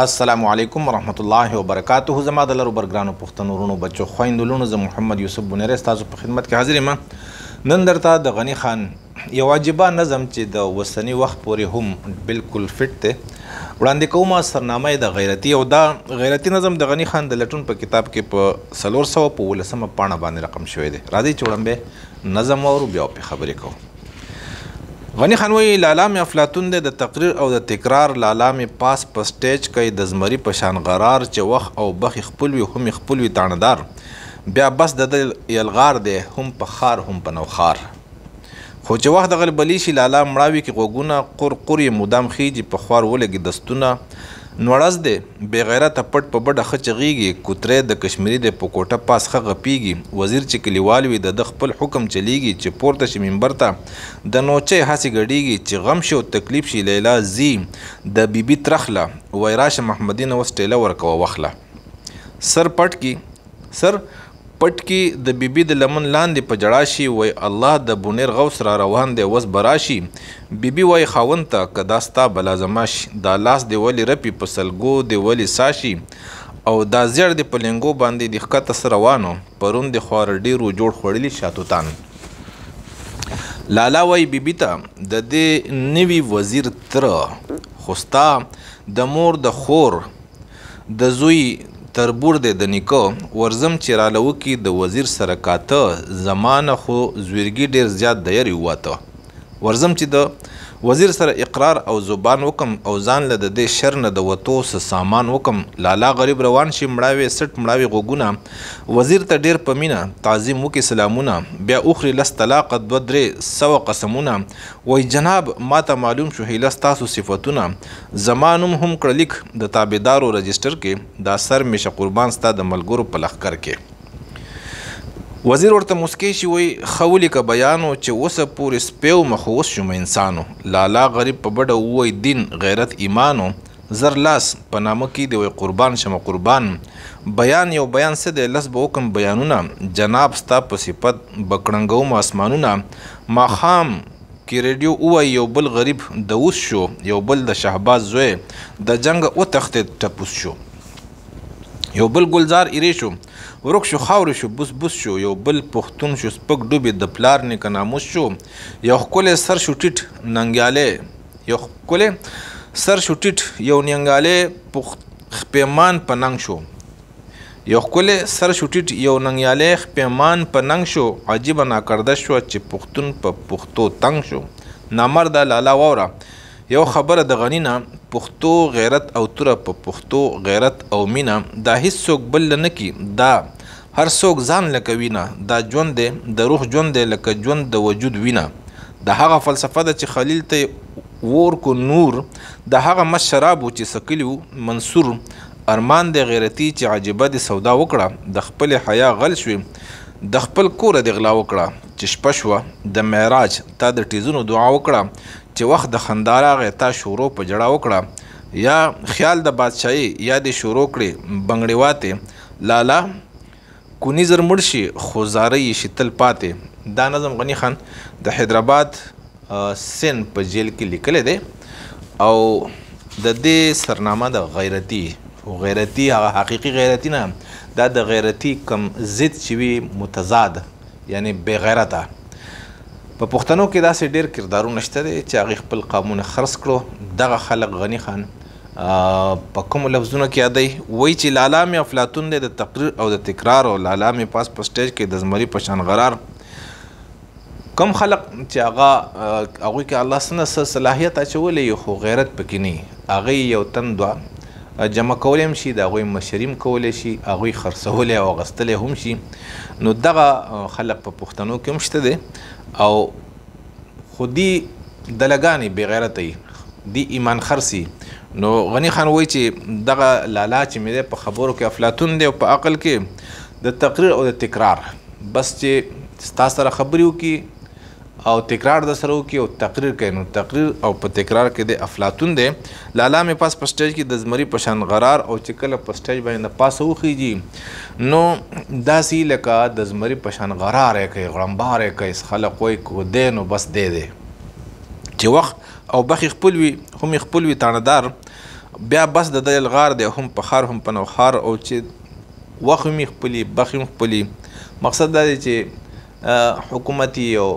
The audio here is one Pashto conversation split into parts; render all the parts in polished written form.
السلام علیکم ورحمت الله وبرکاته. زما د لرو برګرانو پښتنو ورونو بچو خویندو لونو زه محمد یوسف بنیری ستاسو په خدمت کې حاضر یم. نن درته د غنی خان یو عجیبه نظم چې د اوسني وخت پورې هم بالکل فټ دی وړاندې کومه. سرنامه د غیرتي او دا غیرتي نظم د غنی خان د لټون په کتاب کې په 415 پاڼه باندې رقم شوی دی. راځئ چې وړاندې نظم واورو بیا پرې خبرې کوو. غنی خان وی لالا می افلاطون دی د تقریر او د تکرار لالا می پاس په سټیج کوي د زمری په شان قرار چې وخت او بخ خپل وي هم خپل وي تاندار بیا بس د یلغار دی هم په خار هم په نوخار خو چې وخت د غلبلی شي لالا مړاوي کې غوګونه قرقر مدام خيږي په خوار ولګي دستونه نوړز دی بے غیرته پټ په بډه خچغيږي کوترې د کشمیري د پکوټه پاس خه غپیږي وزیر چې کلیوال وي د خپل حکم چلیږي چې پورته شي منبر ته د نوچې هسي غړیږي چې غم شي او تکلیف شي لیلا زی د بیبي ترخله ویراش محمدین وستېله ورکوه وخله سر پټ کی د بیبي د لمن لاندې په جړا شي وای الله د بونیر غوث را روان دی وس براشي بیبي وای خاوند ته کدا ستا بلا زما شي دا لاس دی ولی رپی په سلګو دی ولی ساشي او دا زیړ دی په لنګو باندې د ښکته سره روانو پرون د خوار ډیرو جوړ خوړلی شاتوتان. لالا وای بیبي ته د دې نوي وزیر تر خوستا د مور د خور د زوی تربور دی د نیکه ورزم چې رالو کې د وزیر سره کاته زمانه خو زویرګي ډیر زیات د یری واته ورزم چې د وزیر سره اقرار او زبان وکم او ځان له د دې شر نه د وتو سامان وکم. لالا غریب روان شي مړاوي سټ مړاوي غوګونه وزیر ته ډیر پمینه تعظیم وکي سلامونه بیا اخري لس طلاق 200 قسمونه وای جناب ماته معلوم شو هیله ستاسو صفاتونه زمانم هم کړلیک د تابعدارو رجستر کې دا سر میشه قربان ستا د ملګرو په لخر کې. وزیر ورته مسکی شي وای خولي که بیانو چې وسه پورې سپیو مخوس شوم انسانو. لالا غریب په بډه وای دین غیرت ایمانو زر لاس په نامه کې دی وای قربان شمه قربان بیان یو بیان څه دی لس به وکم بیانونه جناب ستا په صفت بکړنګوم اسمانونه ماښام کې ریډیو ووای یو بل غریب د اوس شو یو بل د شهباز زوی د جنګ وتښتېد ټپوس شو یو بل گلزار ایری شو ورک شو خاور شو بوس بوس شو یو بل پختون شو سپک ډوبې د پلار نیکه ناموس شو یو ښکلی سر شو ټیټ ننګیالی یو ښکلی سر شو ټیټ یو ننګیالی خپیمان په ننګ شو یو ښکلی سر شو ټیټ یو ننګیالی خپیمان په ننګ شو عجیبه ناکرده شوه چې پښتون په پښتو تنګ شو نامرده لالا واوره یو خبره د غنی نه پښتو غیرت او توره په پښتو غیرت او مینه دا هیڅ څوک بل نه کی دا هر څوک ځان لکه وینه دا ژوند دی د روح ژوند دی لکه ژوند د وجود وینه د هغه فلسفه ده چې خلیل ته ور کو نور د هغه مس شراب چې سکلیو منصور ارمان د غیرتی چې عجیبه د سودا وکړه د خپل حیا غل شوي د خپل کور د غلا وکړه چې شپه شوه د معراج تا د ټیزونو دعا وکړه چې وخت د خندا راغی تا شورو په جړه وکړه یا خیال د بادشاهي یا د شروع کړې بنګړې واتې لالا کونی زر مړ شي خو زاره یې شي تل پاتې. دا نظم غنی خان د حیدرآباد سن په جیل کې لیکلی دی او د دې سرنامه د غیرتي هغه حقیقي غیرتي نه دا د غیرتي کم ضد چې وي متضاد یعنی بې غیرته په پښتنو کې داسې ډېر کردارونه شته دی چې هغې خپل قامونه خرڅ کړو. دغه خلک غنی خان په کومو لفظونو کې یادوي وایي چې لالا مې افلاطون دی د تقریر او د تکرار او لالا مې پاس په سټیج کې د زمري په شان غرار کم خلق چې هغوی کې الله څه نه صلاحیت اچولی خو غیرت پکې نه هغوی یو تن دوه جمع کولی هم شي د هغوی مشریم کولی شي هغوی خرڅولی او اغوستلی هم شي نو دغه خلق په پښتنو کې هم شته دی او خو دی دلګانې بې غیرته دی ایمان خرڅي. نو غنی خان وایي چې دغه لالا چې مې دی په خبرو کې افلاطون دی او په عقل کې د تقریر او د تکرار بس چې ستا سره خبرې وکړي او تکرار د سره وکړي او تقریر کوي نو تقریر او په تکرار کې د افلاطون دی. لالا مې پاس په سټیج کې د زمري په شان غرار او چې کله په سټیج باندې پاسه وخیږي نو داسې لکه د زمري په شان غرار یې کوي غړمبار یې کوي خلک وایي کو دی نو بس دی چې وخت او بخ خپل وي هم خپل وي تاندار بیا بس د د الغار دی هم په ښار هم په نوښار او چې وخت مې خپلي بخې هم خپلي. مقصد دا دی چې حکومتي او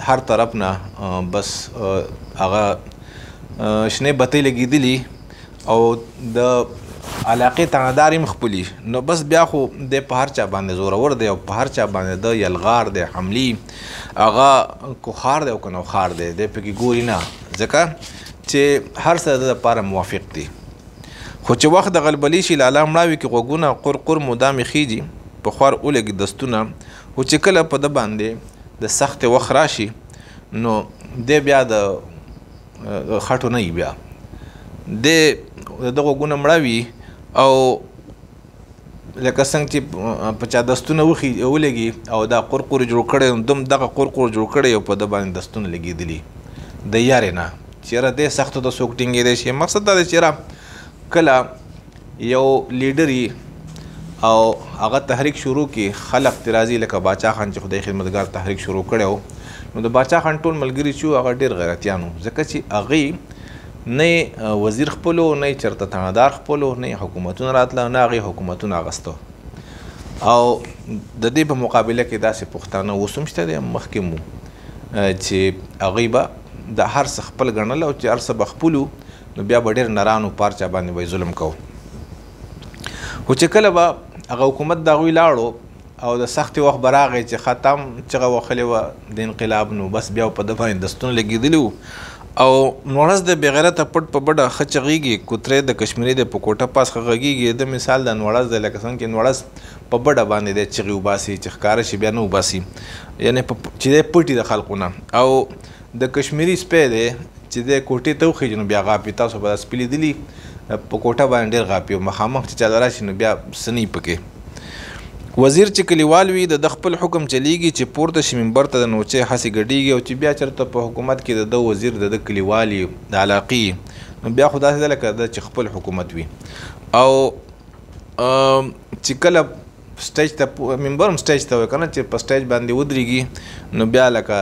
هر طرف نه بس هغه شنې بتۍ لګېدلي او د علاقې تڼهدار هم خپلي. نو بس بیا خو دی په هر چا باندې زورور دی او په هر چا باندې د یلغار دی حملي هغه کوخار دی او که نوښار دی پکې ګوري نه، ځکه چې هر څه د دپاره موافق دي. خو چې وخت د غلبلي شي لالا مړاوي کې غوږونه قرقر مدامې خیږي په خوار ولګي دستونه. خو چې کله په ده باندې د سختې وخت راشي نو دی بیا د خټو نه وي، بیا دی د غوږونه مړاوي او لکه څنګه چې په چا دستونه ولګي او دا قرقر جوړ کړی دم دغه قرقر جوړ کړی او په ده باندې دستونه لګېدلي د یارې نه چېرې دی سختو ته څوک ټینګېدی شي. مقصد دا دی چېرې کله یو لیډر او هغه تحریک شروع کړي خلق ترې راځي لکه باچا خان چې خدای خدمتګار تحریک شروع کړی و نو د باچا خان ټول ملګري چې هغه ډېر غیرتیان وو، ځکه چې هغوی نه وزیر خپلو نه چېرته تڼهدار خپلو نه حکومتونه راتله نه هغې حکومتونه اخیستو. او د دې په مقابله کې داسې پښتانه اوس هم شته دی مخکې مو چې هغوی به د هر څه خپل ګڼل او چې هر څه به خپلو نو بیا به ډېر نرانو پارچا باندې به ظلم کوو. خو چې کله به هغه حکومت د هغوی لاړو او د سختې وخت به راغی چې ختم چغه وهلې وه د انقلاب نو بس بیا په ده باندې دستونه لګېدلي وو او نوړز د بېغیرته پټ په بډه ښه چغېږي کوترې د کشمیري دی په کوټه پاس ښه غږېږي. د مثال د نوړز دی لکه څنګه چې نوړز په بډه باندې دی چغې وباسي چې ښکاره شي بیا نه وباسي، یعنې چې دی پټي د خلقو نه. او د کشمیري سپی دی چې دی کوټې ته وخېږي نو بیا غاپي. تاسو به دا سپي لیدلي په کوټه باندې ډېر غاپي او مخامخ چې چا راشي نو بیا څه نه پکې. وزیر چې کلیوال وي د خپل حکم چلیږي چې پورته شي منبر ته د نوچې هسې ګډېږي او چې بیا چېرته په حکومت کې د ده وزیر د ده کلیوال وي د علاقې نو بیا خو داسې ده لکه د چې خپل حکومت وي. او چې کله سټیج ته منبر هم سټیج ته وایي که نه چې په سټیج باندې ودرېږي نو بیا لکه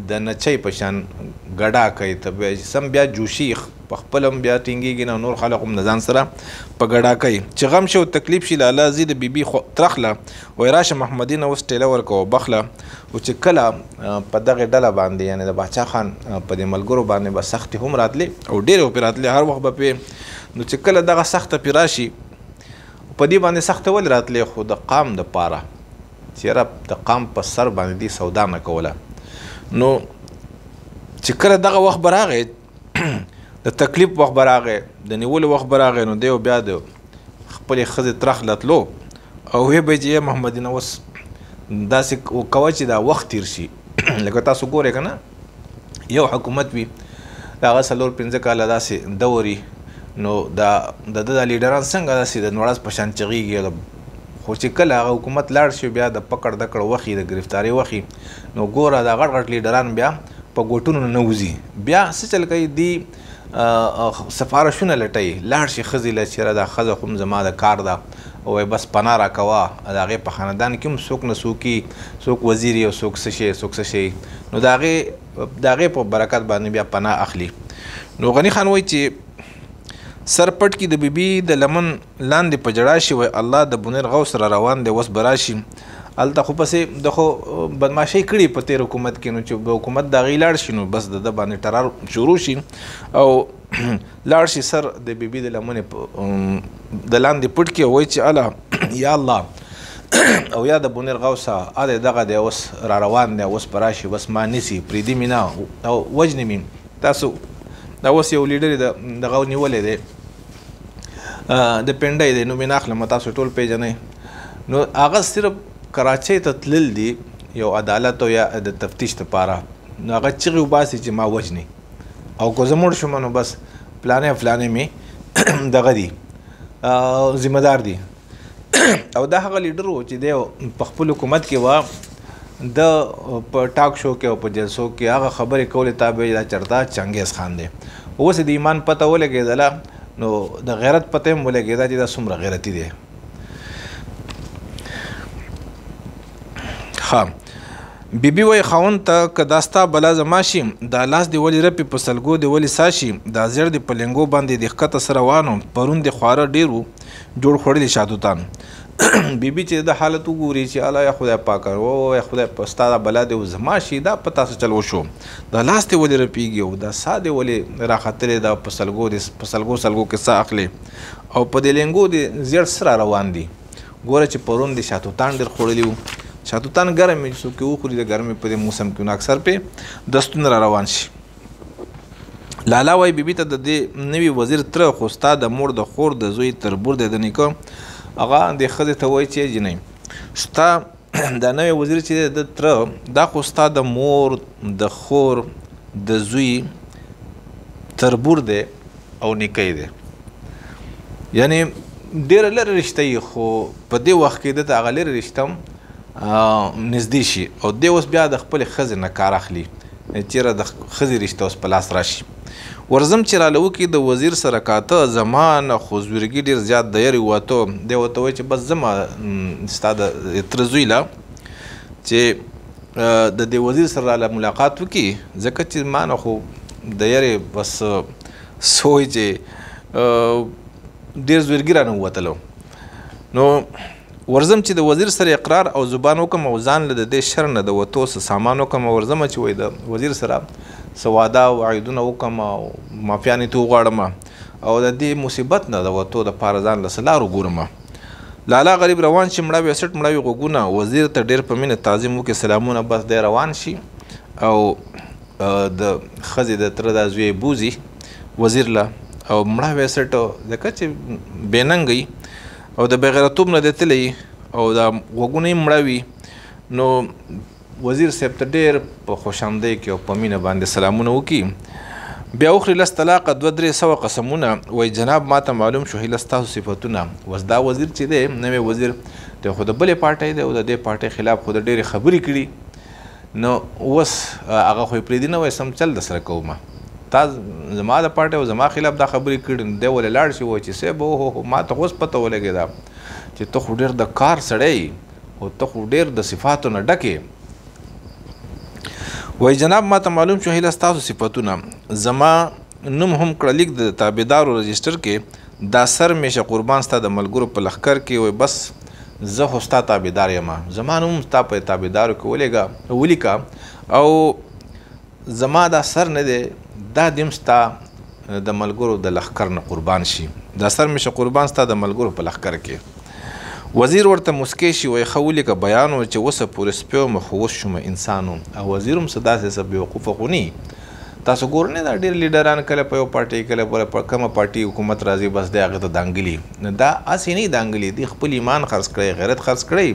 د نچۍ په شان ګډا کوي ته بیا سم بیا جوشي په خپل هم بیا ټینګېږي نه نور خلق هم د ځان سره په ګډا کوي. چې غم شي او تکلیف شي لالا زی د بیبي ترخله وایي راشه محمدي نه اوس ټېله ورکوه بخله. او چې کله په دغې ډله باندې یعنې د باچا خان په دې ملګرو باندې به سختې هم راتلې او ډېرې به پرې راتلې هر وخت به پرې نو چې کله دغه سخته پرې راشي په دې باندې سخته ولې راتلې خو د قام دپاره چېرې د قام په سر باندې دې سودا نه کوله. نو چې کله دغه وخت به راغی د تکلیف وخت به راغی د نیولو وخت به راغی نو دی بیا د خپلې ښځې ترخ تلو او ویې به چې محمد اوس داسې کوه چې دا وخت تیر شي. لکه تاسو ګورئ که نه یو حکومت وي د هغه 4-5 کاله داسې دوري نو د ده د لیډران څنګه داسې د نوړز په شان چغېږي. خو چې کله هغه حکومت لاړ شي بیا د پکړ دکړ وخي د ګرفتاري وخي نو ګوره دا غټ غټ لیډران بیا په ګوټونو نه وځي بیا څه چل کوي دی سفارشونه لټوي لاړ شي ښځې له چېرې دا ښځه خو هم زما د کار ده وایي بس پناه راکوه د هغې په خاندان کې هم څوک نه څوک څوک وزیر او څوک څه شی څوک څه شی نو د هغې په برکت باندې بیا پناه اخلي. نو غني خان وایي چې سر پټ کې د بیبي د لمن لاندې په جړا شي وایي الله د بنیر غوث را روان دی اوس به راشي. هلته خو پسې د خو بدماشۍ کړي په تېر حکومت کې نو چې به حکومت د هغې لاړ شي نو بس د ده باندې ټرار شروع شي او لاړ شي سر د بیبي د لمنې د لاندې پټ کې وایي چې الله یا الله او یا د بنیر غوثه ا دغه دی اوس را روان دی اوس به راشي بس ما نیسي پرېږدي مې نه او وژنې مې. تاسو دا اوس یو لیډر یې دغه نیولی دی د پنډی دی نوم یې نه اخلم تاسو ټول پېژنئ نو هغه صرف کراچۍ ته تلل دي یو عدالت او یا د تفتیش دپاره نو هغه چغې وباسي چې ما وژنې او که زه مړ شم نو بس فلانې فلانې مې دغه دي ذمه دار دي. او دا هغه لیډر و چې دی په خپل حکومت کې وه د په ټاک شو کې او په جلسو کې هغه خبرې کولې تا به دا چرته چنګیز خان دی. اوس د ایمان پته ولګېدله نو د غیرت پته هم ولګېده چې دا څومره غیرتي دی. بیبي وای خاوند ته که دا ستا بلا زما شي دا لاس دې ولې رپې په سلګو دې ولې سا شي دا زیړ دې په لنګو باندې د ښکته سره روانو پرون دې خواره ډېر و جوړ خوړلي شاتوتان بیبي چې د حالت وګوري چې الله یا خدای پاک او یا خدای په ستا دا بلا دې زما شي دا په تاسو چل وشو دا لاس دې ولې رپېږي او دا سا دې ولې راختلې دا په سلګو کې سا اخلي او په دې لنګو دې زیړ سره روان دي ګوره چې پرون دې شاتوتان ډېر خوړلي وو شاتوتان ګرم وي څوک یې وخوري د ګرمۍ په دې موسم کې نو اکثر پې دستونه را روان شي لالا وایي بیبي ته د دې نوي وزیر تره خو ستا د مور د خور د زوی تربور دی د نیکه هغه دې ښځې ته وایي چې جنۍ ستا دا نوی وزیر چې دی د تره دا خو ستا د مور د خور د زوی تربور دی او نیکی دی یعنې ډېره لرې رشته یي خو په دې وخت کې ده ته هغه لرې رشته هم نږدې شي او دی اوس بیا د خپلې ښځې نه کار اخلي چېرې د ښځې رشته اوس په لاس راشي ورځم چې راله وکړي د وزیر سره کاته زما نه خو زورګي ډېر زیات د یارې وته دی ورته وایي چې بس ځمه ستا د تره زوی له چې د دې وزیر سره راله ملاقات وکړي ځکه چې ما نه خو د یارې بس سوی چې ډېر زورګي رانه ووتلو نو ورځم چې د وزیر سره اقرار او زبان وکم او ځان له د دې شر نه د وتو څه سامان وکم ورځم چې وایي د وزیر سره څه واده او عیدونه وکم او مافیانې ته وغواړم او د دې مصیبت نه د وتو دپاره ځان له څه لار وګورم لالا غریب روان شي مړاوي سټ مړاوي غوږونه وزیر ته ډېر په مینه تعظیم وکړي سلامونه بس دی روان شي او د ښځې د تره دا زوی بوزي وزیر له او مړاوي سټ ځکه چې بېننګ او د بېغیرتوب نه دی تللی او دا غوږونه یې مړه وي نو وزیر صاحب ته ډېر په خوشامدۍ کې او په مینه باندې سلامونه وکړي بیا وخوري لس طلاقه 200-300 قسمونه وایي جناب ما ته معلوم شو هیله ستاسو صفتونه اوس دا وزیر چې دی نوی وزیر دی خو د بلې پارټۍ دی او د دې پارټۍ خلاف خو د ډېرې خبرې کړي نو اوس هغه خو یې پرېږدي نه وایي سم چل در سره کومه تا زما د پارټۍ او زما خلاف دا خبرې کړي نو دی ولې لاړ شي وایي چې صاحب اوهو ما ته اوس پته ولګېده چې ته خو ډېر د کار سړی او ته خو ډېر د صفاتو نه ډکې وایي جناب ما ته معلوم شو هیله ستاسو صفتونه زما نوم هم کړه لیک د تابعدارو رجسټر کې دا سر میشه قربان ستا د ملګرو په لښکر کې وایي بس زه خو ستا تابعدار یم زما نوم ستا په تابعدارو کې ولیکه او زما دا سر نه دی دا دیم ستا د ملګرو د لښکر نه قربان شي دا سر میشه قربان ستا د ملګرو په لښکر کې وزیر ورته مسکی شي وایي ښه ولیکه بیان و چې اوسه پورې سپی وم خو اوس شومه انسان وم او وزیر هم څه داسې څه بېوقوفه خو نه تاسو ګورئ دا ډېر لیډران کله په یو پارټۍ کله په کومه پارټۍ حکومت راځي بس دی هغې ته دانګلي نو دا هسې نه دانګلي دی خپل ایمان خرڅ کړی غیرت خرڅ کړی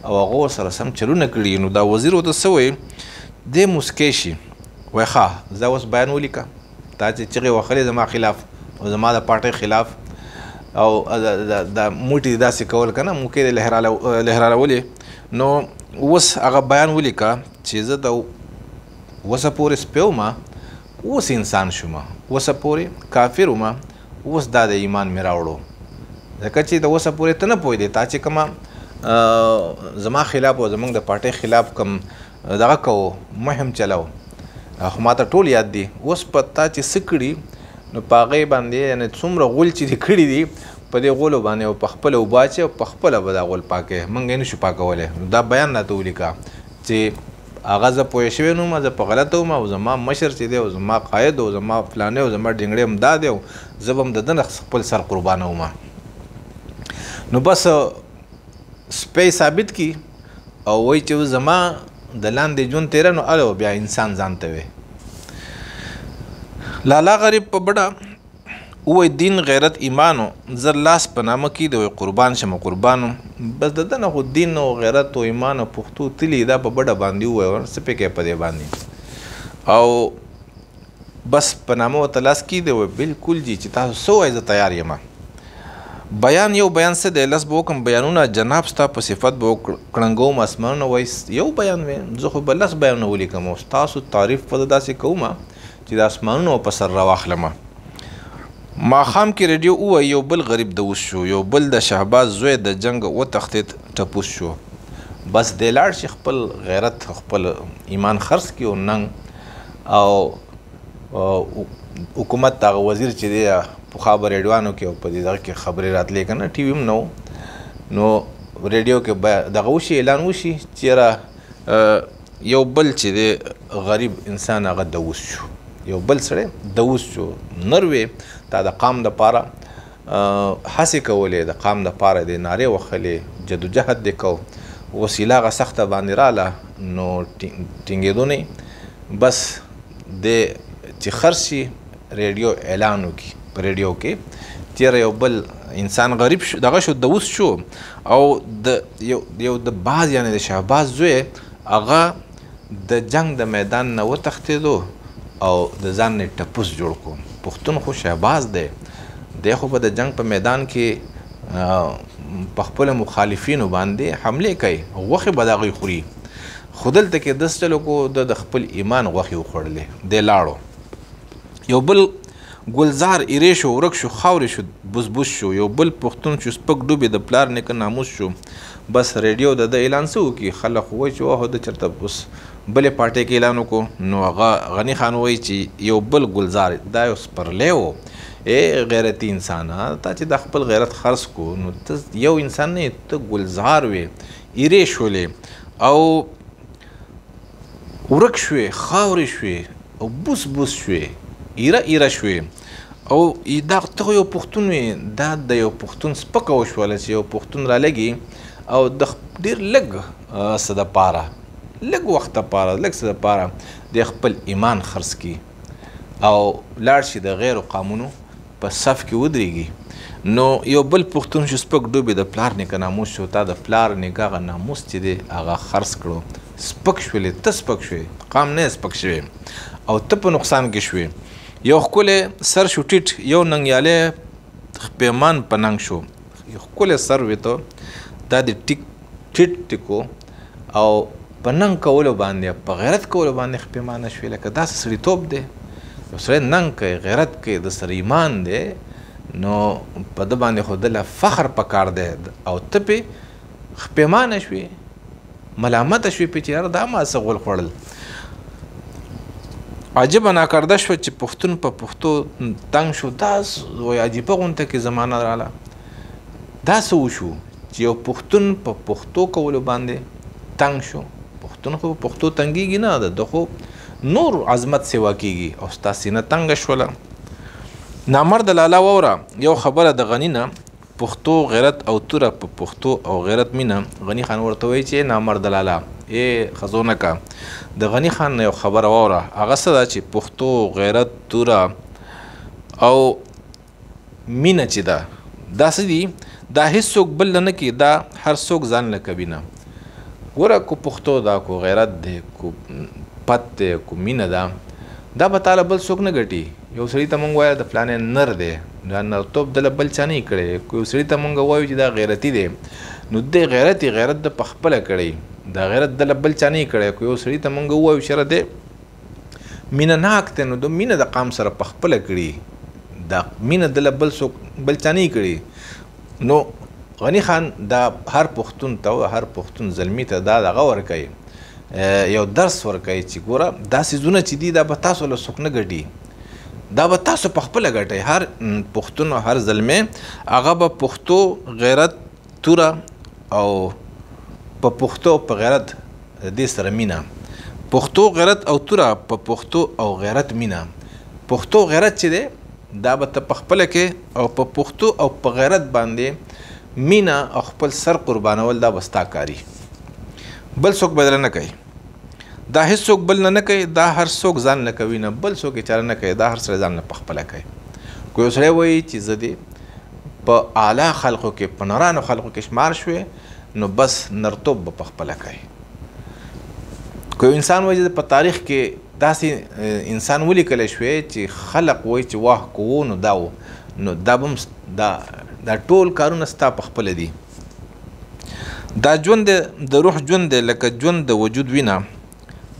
او هغه ورسره سم چلونه کړي نو دا وزیر ورته څه وایي دی مسکی شي وایي ښه زه اوس بیان ولیکه تا چې چغې وهلې زما خلاف او زما د پارټۍ خلاف او د موټي داسې کول که نه موکې د لهرالولې نو اوس هغه بیان ولیکه چې زه د اوسه پورې سپی وم اوس انسان شوم اوسه پورې کافر وم اوس دا د ایمان مې راوړو ځکه چې د اوسه پورې ته نه پوهېدې تا چې کومه زما خلاف او زموږ د پارټۍ خلاف کوم دغه کوو مهم چلو خو ما ته ټول یاد دي اوس په تا چې څه کړي نو په هغې باندې یعنې څومره غول چې دې کړي دي په دې غولو باندې او په خپله اوبه اچوي او په خپله به دا غول پاکوي موږ یې نشو پاکولی نو دا بیان راته ولیکه چې هغه زه پوه شوی نه وم زه په غلطه وم او زما مشر چې دی او زما قاید او زما فلانی او زما ډنګړی هم دا دی او زه به هم د ده نه خپل سر قربانه وم نو بس سپی ثابت کی او وایي چې زما د لاندې ژوند تېره نو الو بیا انسان ځان ته وی لالا غریب په بډه ووایي دین غیرت ایمانو زر لاس په نامه کې د قربان شمه قربانو بس د ده نه خو دین او غیرت او ایمان او پښتو تلي دا په بډه باندې ووایي څه پکې په دې باندې او بس په نامه ورته لاس کېږدی وایي بلکل جي چې تاسو څه وایي زه تیار یم بیان یو بیان څه دی لس به وکړم بیانونه جناب ستا په صفت به کړنګوم اسمانونه وایي یو بیان وی زه خو به لس بیانونه ولیکم او ستاسو تعریف به داسې کوم چې د اسمانونو په سر راواخلم ماښام کې ریډیو ووایي یو بل غریب د اوس شو یو بل د شهباز زوی د جنګ وتښتېد ټپوس شو بس دی لاړ شي خپل غیرت خپل ایمان خرڅ کړي او ننګ او حکومت هغه وزیر چې دی پخوا به ریډیوانو کې او په دې دغه کې خبرې راتلې که نه ټي وي هم نه نو ریډیو کې به دغه وشي اعلان وشي چېرې یو بل چې دی غریب انسان هغه دووس شو یو بل سړی دووس شو نروې تا د قام دپاره هڅې کولې د قام دپاره د نارې وهلې جدوجهد دې کو وسیله هغه سخته باندې راله نو ټینګېدو نه بس د چې خرڅ شي ریډیو اعلان وکړي په ریډیو کې چېرې یو بل انسان غریب شو دغه شو دووس شو او د یو د باز یعنې د شهباز زوی هغه د جنگ د میدان نه وتښتېدو او د ځان نه ټپوس جوړ کړو پښتون خو شهباز دی خو به د جنگ په میدان کې په خپلو مخالفینو باندې حملې کوي غوښې به د هغوی خوري خو دلته کې داسې چلو کو د خپل ایمان غوښې وخوړلې دی لاړو یو بل ګلزار ایرې شو ورک شو خاورې شو بوس شو یو بل پښتون شو سپک ډوبې د پلار نیکه ناموس شو بس ریډیو د اعلان څه وکړي خلک خو وایي چې واه د چېرته اوس بلې پارټۍ کې اعلان وکړو نو هغه غني خان وایي چې یو بل ګلزار دا یو سپرلی و غیرتي انسانه تا چې د خپل غیرت خرڅ کو نو ته یو انسان نه ته ګلزار وې ایرې شولې او ورک شوې خاورې شوې او بوس شوې ایره شوې او دا ته یو پښتون وې دا د یو پښتون سپکه وشوله چې یو پښتون رالګي او د ډېر لږ څه دپاره لږ وخت دپاره لږ څه دپاره د خپل ایمان خرڅ کړي او لاړ شي د غیرو قامونو په صف کې ودرېږي نو یو بل پښتون چې سپک ډوبې د پلار نیکه ناموس شو تا د پلار نیکه هغه ناموس چې دی هغه خرڅ کړو سپک شولې ته سپک شوې قام نه سپک شوې او ته په نقصان کې شوې یو ښکلی سر شو ټیټ یو ننګیالی پیمان په ننګ شو یو ښکلی سر وې ته دا د ټیټ ټیکو او په ننګ کولو باندې په غیرت کولو باندې خپیمانه شوې لکه داسې سړیتوب دی یو سړی ننګ کوي غیرت کوي د سره ایمان دی نو په ده باندې خو دله فخر پکار دی او ته پې خپیمانه شوې ملامته شوې پې چې یاره دا ما څه غول خوړل عجیبه ناکرده شوه چې پښتون په پښتو تنګ شو دا وایي عجیبه غونته کې زمانه راله دا څه وشو چې یو پښتون په پښتو کولو باندې تنګ شو پښتون خو په پښتو تنګېږي نه ده خو نور عظمت سیوا کېږي او ستا سینه تنګه شوله نامرده لالا واوره یو خبره د غني نه پښتو غیرت او توره په پښتو او غیرت مینه غني خان ورته وایي چې نامرده لالا خزونه کا د غني خان یو خبره واوره هغه څه ده چې پښتو غیرت توره او مینه چې ده دا څه دي دا هیڅوک بل نه کوي دا هر څوک ځان له کوي نه ګوره کو پښتو ده کو غیرت دی کو پت دی کو مینه ده دا به تاله بل څوک نه ګټي یو سړي ته مونږ وایو د فلانې نر دی دا نرتوب دله بل چا نه یې کړی که یو سړي ته مونږ وایو چې دا غیرتي دی نو دی غیرت د پخپله کړی دا غیرت دله بل چا نه یې کړی که یو سړي ته مونږ ووایو چېرې دی مینه ناک دی نو د مینه د قام سره پخپله کړي دا مینه دله بل څوک بل چا نه یې کړي نو غني خان دا هر پښتون ته هر پښتون زلمي ته دا دغه ورکوي یو درس ورکوي چې ګوره دا څیزونه چې دي دا به تاسو له څوک نه ګټي دا به تاسو پخپله ګټئ هر پښتون او هر زلمی هغه به پښتو غیرت توره او په پښتو په غیرت دې سره مینه پښتو غیرت او توره په پښتو او غیرت مینه پښتو غیرت چې دی دا به ته پخپله کې او په پښتو او په غیرت باندې مینه او خپل سر قربانول دا به ستا کاري بل څوک بدله نه کوي دا هیڅوک بل نه کوي دا هر څوک ځان نه کوي نه بل څوک یې چاره نه کوي دا هر سړی ځان نه پخپله کوي که یو سړی وایي چې زه دې په اعلی خلقو کې په نرانو خلقو کې شمار شوې نو بس نرتوب به پخپله کوي که یو انسان وایي چې په تاریخ کې داسې انسان ولیکلی شوی چې خلق وایي چې واه که و نو دا و نو دا به دا ټول کارونه ستا پخپله دي دا ژوند د روح ژوند دی لکه ژوند د وجود وینه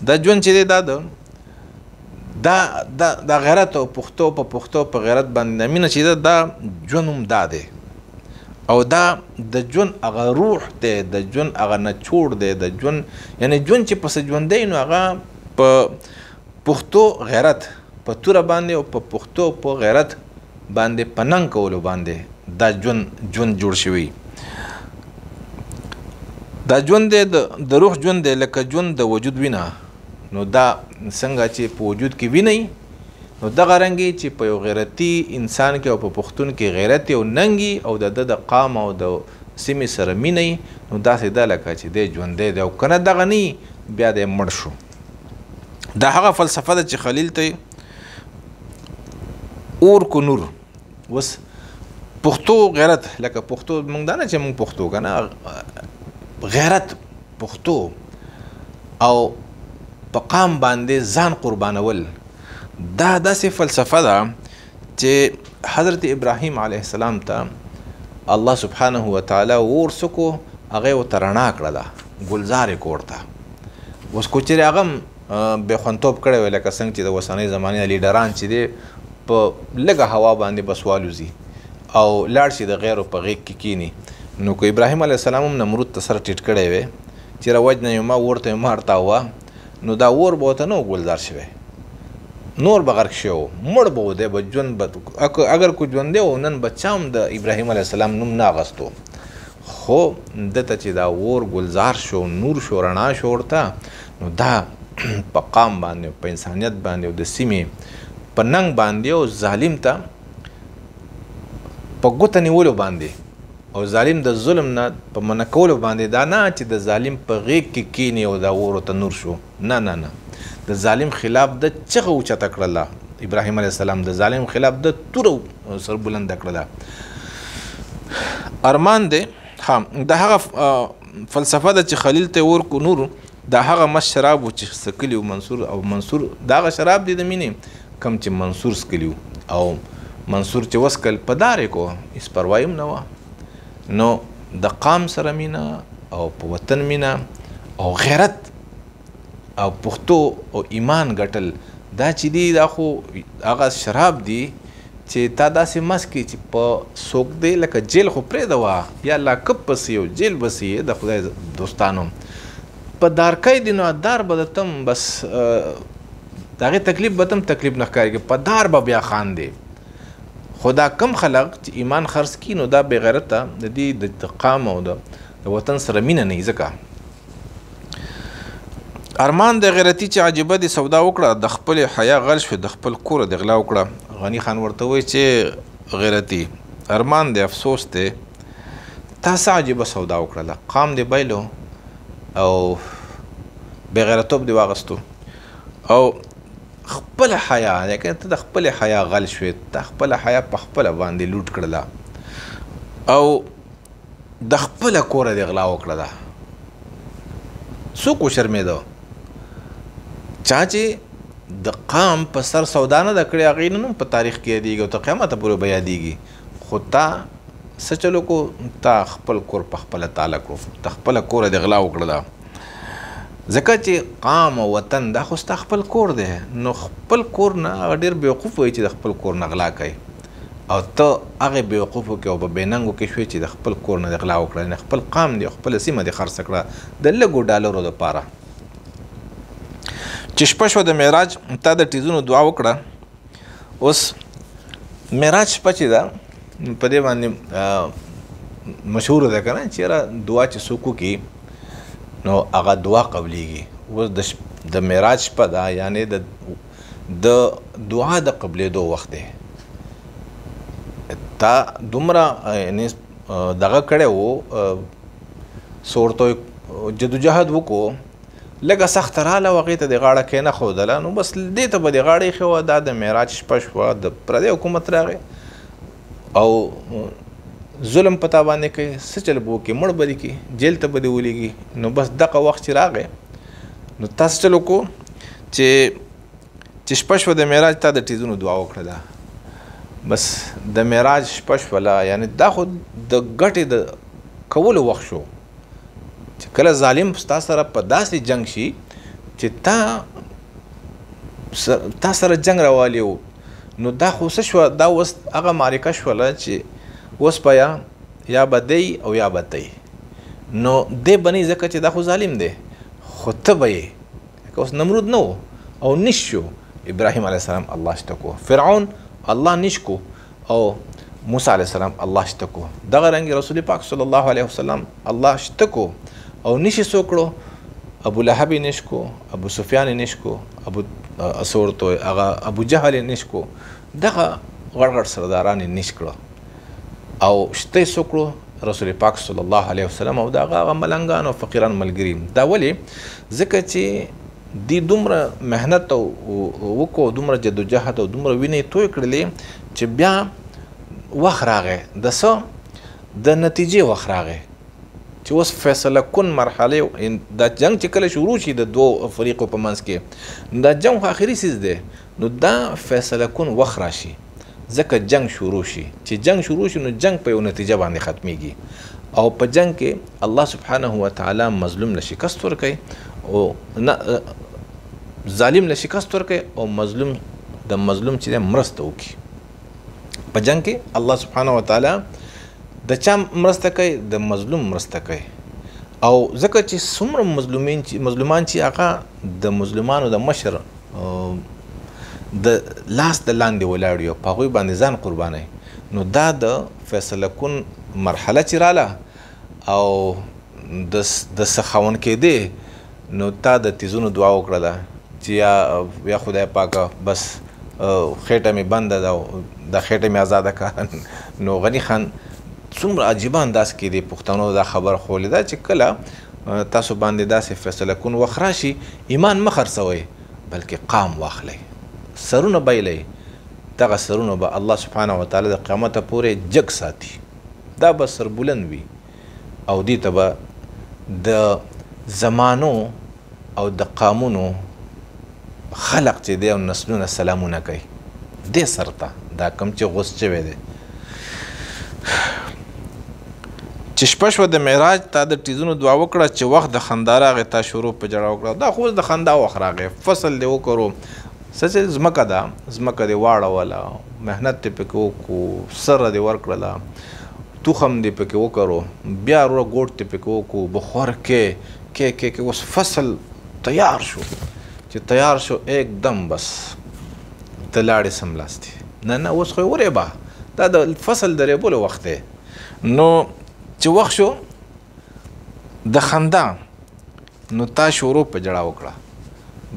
دا ژوند چې دی دا غیرت او پښتو په غیرت باندې مینه چې ده دا ژوند هم دا دی او دا د ژوند هغه روح دی، د ژوند هغه نچوړ دی، د ژوند یعنی ژوند چې پس ژوندی نو هغه په پښتو غیرت په توره باندې او په پښتو په غیرت باندې په ننګ کولو باندې دا ژوند جوړ شوی. دا ژوند دی د روح ژوند دی لکه ژوند د وجود وینه. نو دا څنګه چې په وجود کې وینئ نو دغه رنګې چې په یو غیرتي انسان کې او په پښتون کې غیرت او ننګي او د قام او د سیمې سره مینئ نو داسې ده لکه چې دی ژوندی دی او که نه دغه نه بیا دی مړ شو. دا هغه فلسفه ده چې خلیل ته اور کو نور. اوس پښتو غیرت لکه پښتو موږ دا نه چې موږ پښتو که نه غیرت پښتو او په قام باندې ځان قربانول دا داسې فلسفه ده چې حضرت ابراهیم علیه السلام ته الله سبحانه وتعالی ورسکو هغه ورته رڼا کړله، ګلزار یې کور ته. اوس کو چېرې هغه هم بېخوندتوب کړی وی لکه څنګه چې د اوسنۍ زمانې لیډران چې دی په لږه هوا باندې بس والوځي او لاړ شي د غیرو په غېږ کې کیني. نو که ابراهیم علیه السلام هم نمرود ته سر ټیټ کړی وی چې راوجنه یې ما اور ته یې مارتاوه نو دا اور به ورته نه و ګلزار شوی، نور به غرق شوی و، مړ به و دی به ژوند به اگر کو ژوندی و نن به چا هم د ابراهیم علیه السلام نوم نه اخیستو. خو دته چې دا اور ګلزار شو، نور شو، رڼا شو ورته، نو دا په قام باندې په انسانیت باندې او د سیمې په ننګ باندې او ظالم ته په ګوته نیولو باندې او ظالم د ظلم نه په منع کولو باندې دا نه چې د ظالم په غېږ کې کینی او دا اور ورته نور شو، نه نه نه، د ظالم خلاف د چغه اوچته کړله ابراهیم علیه السلام، د ظالم خلاف د توره سربلنده کړله. ارمان دی دا هغه فلسفه ده چې خلیل ته اور کو نور دا هغه مس شراب و چې څکلي منصور او منصور دا هغه شراب دی د مینې کم چې منصور څکلي او منصور چې وسکل په دارې کو هېڅ پروا هم نه وه. نو د قام سره مینه او په وطن مینه او غیرت او پښتو او ایمان ګټل دا چې دی دا خو هغه شراب دی چې تا داسې مس کړي چې په څوک دی لکه جیل خو پرېږده یا لاکب پسې او جیل پسې د خدای دوستانو په دارکی دی نو دار به درته بس د هغې تکلیف به ته تکلیف نه ښکارېږي، په دار به بیا خاندې. خو دا کم خلق چې ایمان خرڅ کړي نو دا بې غیرته د دې د قام او د وطن سره مینه نه وي. ځکه ارمان د غیرتي چې عجیبه دې سودا وکړه، د خپلې حیا غل شوې، د خپل کوره د غلا وکړه. غني خان ورته وایي چې غیرتي ارمان دی افسوس دی تا څه عجیبه سودا وکړله، قام دې بایلو او بې غیرتوب دې واغستو او خپل حیا لیکن ته د خپل حیا غل شوې، ته خپل حیا په خپله باندې لوټ کړله او د خپله کوره دې غلا وکړله. څوک وشرمېده؟ چا چې د قام په سر سودا نه ده کړې هغې نه هم په تاریخ کې یادېږي او تر قیامته پورې به یادېږي. خو تا څه چلو کو؟ تا خپل کور په خپله تاله کړو، ته خپله کوره دې غلا وکړله. ځکه چې قام او وطن دا خو ستا خپل کور دی، نو خپل کور نه هغه ډېر بېوقوف وایي چې د خپل کور نه غلا کوي او ته هغې بېوقوفو کې او په بېننګو کې شوې چې د خپل کور نه دې غلا وکړه، یعنې خپل قام دی خپله سیمه دې خرڅه کړه د لږو ډالرو دپاره. چې شپه شوه د معراج تا د ټیزونو دعا وکړه. اوس معراج شپه چې ده په دې باندې مشهوره ده که نه چې یاره دعا چې څوک وکړي نو هغه دعا قبلیږي. اوس د معراج شپه ده یعنې د دعا د قبلېدو وخت دی. تا دومره دغه کړی و څه ورته جدوجهد وکړو لږه سخته راله او هغې ته دې غاړه کېنښودله نو بس دې ته به دې غاړه ایښې وه. دا د معراج شپه شوه، د پردی حکومت راغی او ظلم په تا باندې کوي، څه چل به وکړي، مړ به دې کړي، جیل ته به دې ولېږي. نو بس دغه وخت چې راغی نو تا څه چل وکړو چې شپه شوه د معراج تا د ټیزونو دعا وکړله. بس د معراج شپه شوله یعنې دا خو د ګټې د کولو وخت شو چې کله ظالم ستا سره په داسې جنګ شي چې تا سره جنګ راوالی و نو دا خو څه شوه، دا اوس هغه معرکه شوله چې اوس بیا یا به دی او یا به تی. نو دی بنی ځکه چې دا خو ظالم دی، خو ته به یې. که اوس نمرود نه و او نش شو، ابراهیم علیه السلام الله شته کو، فرعون الله نش کو، او موسی علیه السلام الله شته کو. دغه رنګ رسول پاک صلی الله علیه وسلم الله شته کو او نشي څوک کړو. ابو لهب یې نش کو، ابو سفیان یې نش کو، ابو جهل یې نش کو. دغه غړ غړ سرداران یې نش کړو او شته څوک کړو رسول پاک صلی الله علیه وسلم او دغه هغه ملنګان او فقیران ملګري. دا ولې؟ ځکه چې دی دومره محنت وکړو، دومره جدوجهد او دومره وینې توی کړلې چې بیا وخت راغی د څه د نتیجې وخت راغی چې اوس فیصله کن مرحله. دا جنگ چې کله شروع شي د دوو فریقو په منځ کې، دا جنگ خو آخري څیز دی، نو دا فیصله کن وخت راشي ځکه جنگ شروع شي. چې جنگ شروع شي نو جنگ په یو نتیجه باندې ختمیږي او په جنگ کې الله سبحانه وتعالی مظلوم له شکست ورکوي او ظالم له شکست ورکوي او مظلوم د مظلوم چې مرسته وکړي. په جنگ کې الله سبحانه وتعالی د چا مرسته کوي؟ د مظلوم مرسته کوي. او ځکه چې څومره مظلومان چې هغه د مظلومانو د مشر د لاس د لاندې ولاړ یو په هغوی باندې ځان قربانوي، نو دا د فیصله کن مرحله چې راله او د څه خاوند کېدې، نو تا د تیزونو دعا وکړله چې یا خدای پاکه بس خېټه مې بنده ده او د خېټه مې ازاده که. نو غني خان څومره عجیبه انداز کې دی پښتنو دا خبر خولی ده چې کله تاسو باندې داسې فیصله کن وخت راشي، ایمان مه خرڅوئ بلکې قام واخلئ، سرونه بایلئ. دغه سرونه به الله سبحانه وتعالی د قیامته پورې جګ ساتي، دا به سربلند وي او دې ته به د زمانو او د قامونو خلق چې دی او نسلونه سلامونه کوي دې سر ته، دا کم چې غوس شوی دی. چې شپه شوه د معراج تا د ټیزونو دعا وکړه چې وخت د خندا راغی تا شروع په جړا وکړه. دا خو اوس د خندا وخت راغی، فصل دې وکړو، څه چې ځمکه ده ځمکه دې واړوله، محنت دې پکې وکړو، سره دې ورکړله، تخم دې پکې وکړو، بیا وروره ګوټ دې پکې وکړو، بخور کې اوس فصل تیار شو. چې تیار شو एकदम بس ته لاړې سملاستې. نه اوس خو یې ورېبه، دا د فصل د ریبلو وخت دی. نو چې وخت شو د خندا، نو تا شروع په جړا وکړه،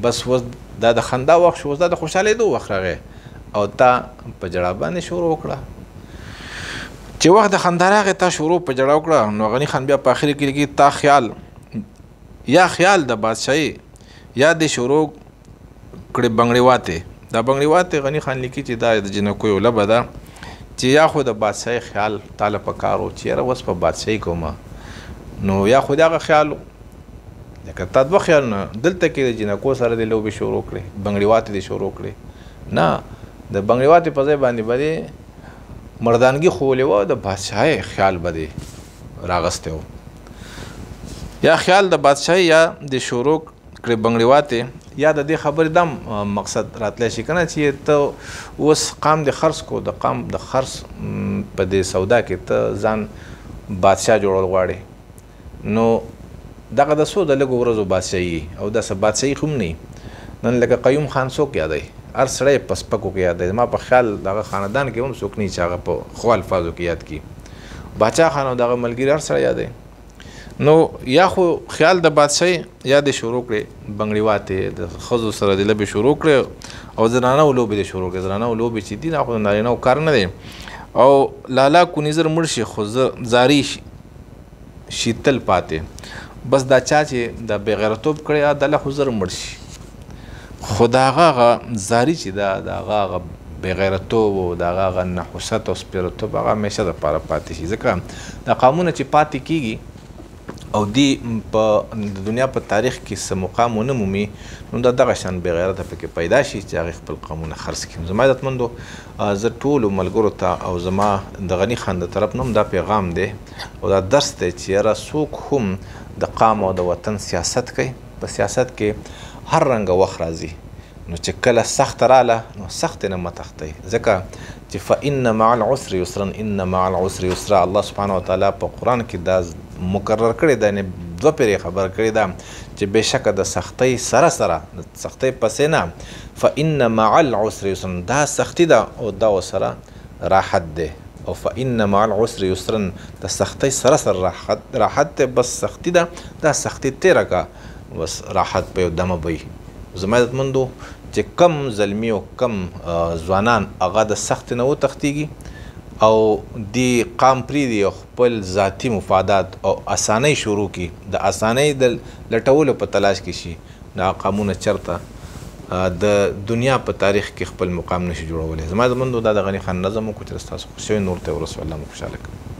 بس اوس دا د خندا وخت شو، اوس دا د خوشحالېدو وخت راغی او تا په جړا باندې شروع وکړه. چې وخت د خندا راغی تا شروع په جړا وکړه، نو غني خان بیا په آخر کې لیکي تا خیال یا خیال د بادشاهي یا د شروع کړې بنګړې واتې. دا بنګړې واتې غني خان لیکي چې دا د جنکو یو لبه ده چې یا خو د بادشاهي خیال تاله په کار و چې یاره اوس په بادشاهي کومه، نو یا خو د هغه خیال لکه تا دوه خیالونه دلته کې د جنکو سره د لوبې شروع کړې، بنګړې واتې دې شروع کړې. نه، د بنګړې واتې په ځای باندې به دې مردانګي ښولې وه، د بادشاهۍ خیال به دې راغستی و. یا خیال د بادشاهۍ یا د شروع کړې بنګړې واتې، یا د دې خبرې دم مقصد راتلی شي که نه چې ته اوس قام دې خرڅ کو، د قام د خرڅ په دې سودا کې ته ځان بادشاه جوړول غواړې، نو دغه د څو د لږو ورځو بادشاهي او داسې بادشاهي خو هم نه. نن لکه قیوم خان څوک یادوي؟ هر سړی په سپکو کې یادوي. ما په خیال دغه خاندان کې هم څوک نه چې هغه په ښو الفاظو کې یاد کړي. باچا خان او دغه ملګري هر سړی یادوي. نو یا خو خیال د بادشاهي یا د شروع کړې بنګړې واتې، د ښځو سره د لوبې شروع کړې او زنانهو لوبې دې شروع کړې. زنانهو لوبې چې دي دا خو د نارینهو کار نه دی. او لالا کونیزر مړ شي خو زاري شي تل پاتې. بس دا چا چې د بېغیرتوب کړی دله خو زر مړ شي، خو د هغه زاري چې ده د هغه بېغیرتوب او د هغه نحوست او سپېرتوب هغه همیشه دپاره پاتې شي. ځکه دا قامونه چې پاتې کېږي او دی په دنیا په تاریخ کې څه مقام ونه مومي، نو دا دغه شان بېغیرته پکې پیدا شي چې هغې خپل قامونه خرڅ کړي. زما عزتمندو، زه ټولو ملګرو ته او زما د غني خان د طرف نه هم دا پیغام دی او دا درس دی چې یاره څوک هم د قام او د وطن سیاست کوي، په سیاست کې هر رنګه وخت راځي، نو چې کله سخت رااله نو سخت نه مه تښتئ ځکه چې فإن مع العسر یسرا ان مع العسر یسرا الله سبحانه وتعالی په قرآن کې دا مقرر کړی دا یعنې دوه پیرې خبر کړې ده چې بېشکه د سختۍ سره سره د سختۍ پسې نه فإن مع العسر یسرا دا سختي ده او دا ورسره راحت دی او فإن مع العسر یسرا د سختۍ سره سره راحت دی بس سختي ده دا سختي تېره که بس راحت په یو دمه به وي زما عزتمندو چې کم زلمي او کم ځوانان هغه د سختې نه وتښتېږي او دی قام پرېږدي او خپل ذاتي مفادات او اسانۍ شروع کړي د اسانۍ د لټولو په تلاش کې شي دا قامونه چېرته د دنیا په تاریخ کې خپل مقام نشي جوړولی زما عزتمندو دا د غني خان نظم و چې ستاسو خوښ شوی نور ته ورسوه الله مو خوشحاله کړي